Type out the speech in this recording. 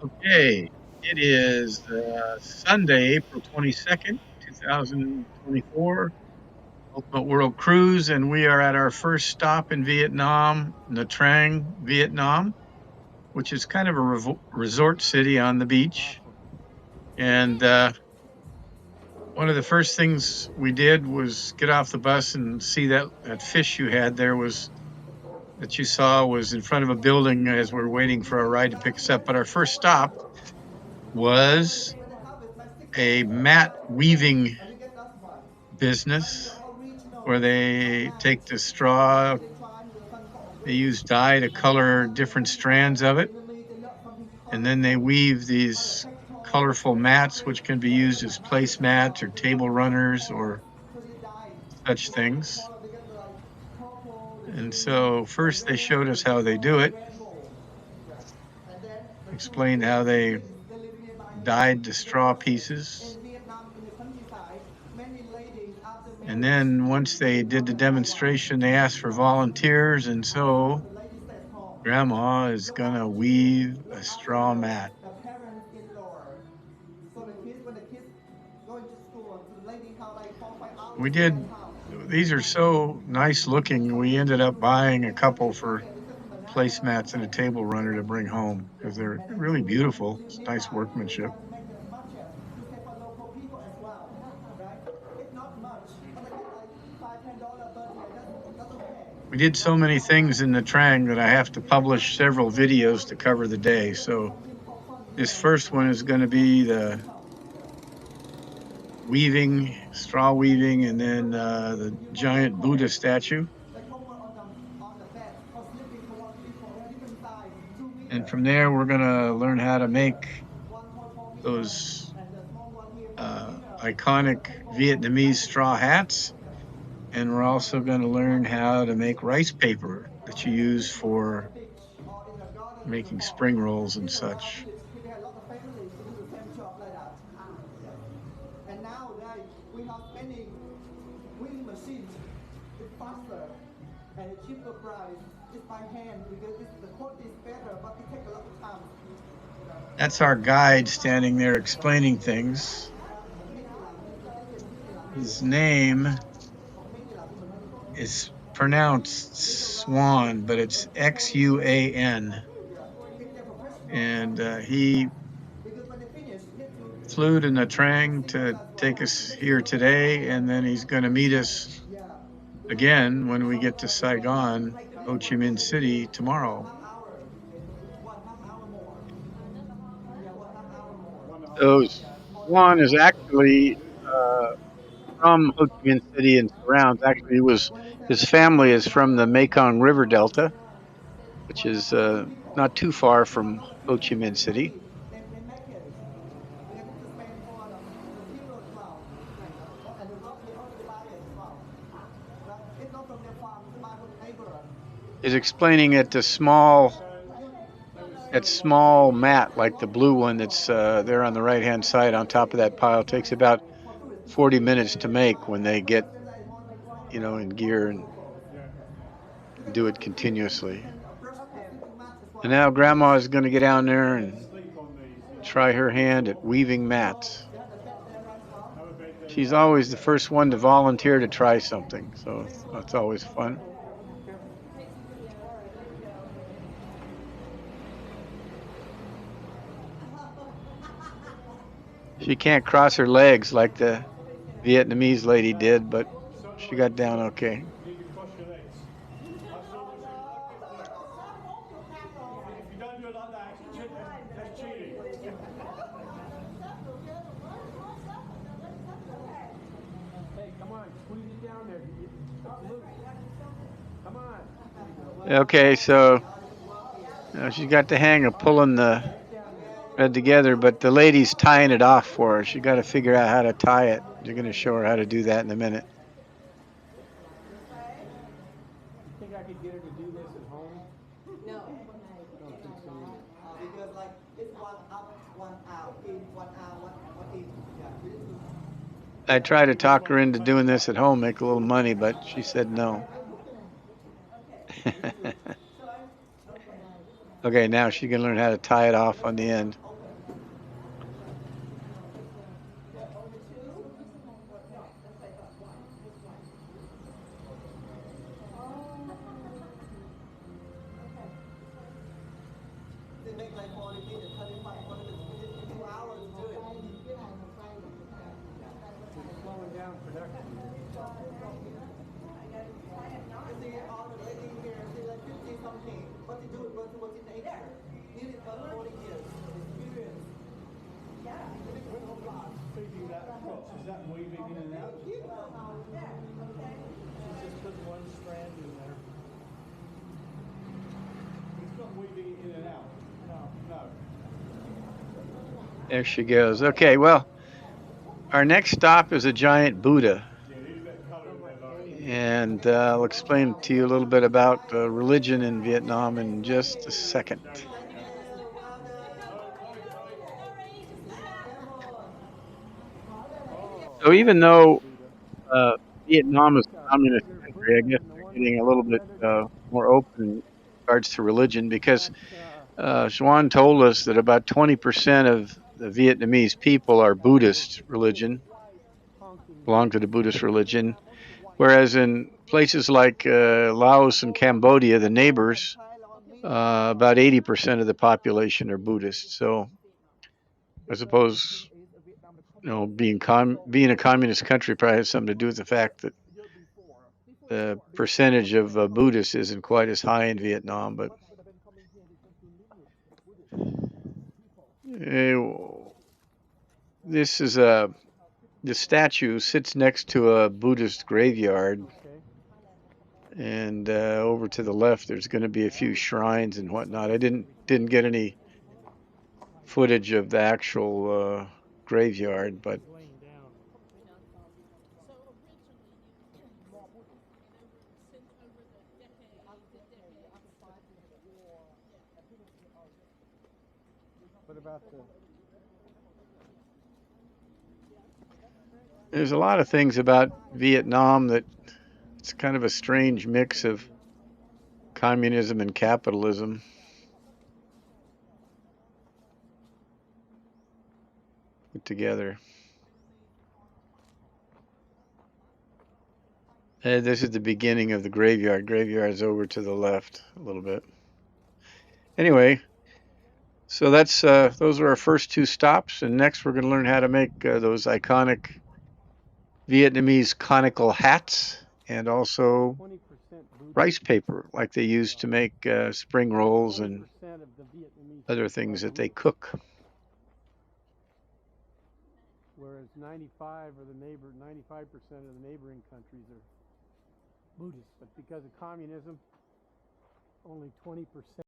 Okay, it is Sunday, April 22nd, 2024, Ultimate World Cruise, and we are at our first stop in Vietnam, Nha Trang, Vietnam, which is kind of a resort city on the beach. And one of the first things we did was get off the bus and see that fish you had there was that you saw was in front of a building as we're waiting for our ride to pick us up. But our first stop was a mat weaving business where they take the straw, they use dye to color different strands of it, and then they weave these colorful mats, which can be used as placemats or table runners or such things. And so, first, they showed us how they do it, explained how they dyed the straw pieces. And then once they did the demonstration, they asked for volunteers. And so Grandma is going to weave a straw mat. We did, these are so nice looking. We ended up buying a couple for placemats and a table runner to bring home because they're really beautiful. It's nice workmanship. We did so many things in the Trang that I have to publish several videos to cover the day. So this first one is going to be the weaving, straw weaving, and then the giant Buddha statue. And from there, we're going to learn how to make those iconic Vietnamese straw hats. And we're also going to learn how to make rice paper that you use for making spring rolls and such. That's our guide standing there explaining things. His name is pronounced Swan, but it's Xuan. And he flew to Nha Trang to take us here today, and then he's going to meet us again when we get to Saigon, Ho Chi Minh City tomorrow. So Swan is actually uh, from Ho Chi Minh City and surrounds. Actually, it was his family is from the Mekong River Delta, which is not too far from Ho Chi Minh City. Is explaining that small mat like the blue one that's there on the right hand side on top of that pile takes about 40 minutes to make when they get in gear and do it continuously. And now Grandma is going to get down there and try her hand at weaving mats. She's always the first one to volunteer to try something, so that's always fun. She can't cross her legs like the Vietnamese lady did, but she got down okay. Okay, so she's got the hang of pulling the thread together, but the lady's tying it off for her. She got to figure out how to tie it. You're going to show her how to do that in a minute. I tried to talk her into doing this at home, make a little money, but she said no. Okay, now she can learn how to tie it off on the end. like 40 minutes, 35 minutes, 2 hours to do it. It's slowing down production. You see all the ladies here, she's like 50 something. What they do, go to what in nature. Nearly about 40 years experience. Feeding that cross, is that weaving in and out? She's just put one strand in there. It's not weaving it in and out. No. There she goes. Okay, well, our next stop is a giant Buddha. Yeah, it is that colour in there, like. And I'll explain to you a little bit about religion in Vietnam in just a second. So even though Vietnam is a communist country, I guess they're getting a little bit more open in regards to religion because Xuan told us that about 20% of the Vietnamese people are Buddhist religion, belong to the Buddhist religion, whereas in places like Laos and Cambodia, the neighbors, about 80% of the population are Buddhist. So I suppose being a communist country probably has something to do with the fact that the percentage of Buddhists isn't quite as high in Vietnam. But this is the statue sits next to a Buddhist graveyard, and over to the left there's going to be a few shrines and whatnot. I didn't get any footage of the actual graveyard, but What about the there's a lot of things about Vietnam that it's kind of a strange mix of communism and capitalism put together. This is the beginning of the graveyard. Graveyard's over to the left a little bit. Anyway, so that's those are our first two stops, and next we're going to learn how to make those iconic Vietnamese conical hats and also 20% rice paper, like they use to make spring rolls and 20% of the Vietnamese other things that they cook. Whereas 95% of the neighboring countries are Buddhist. But because of communism, only 20%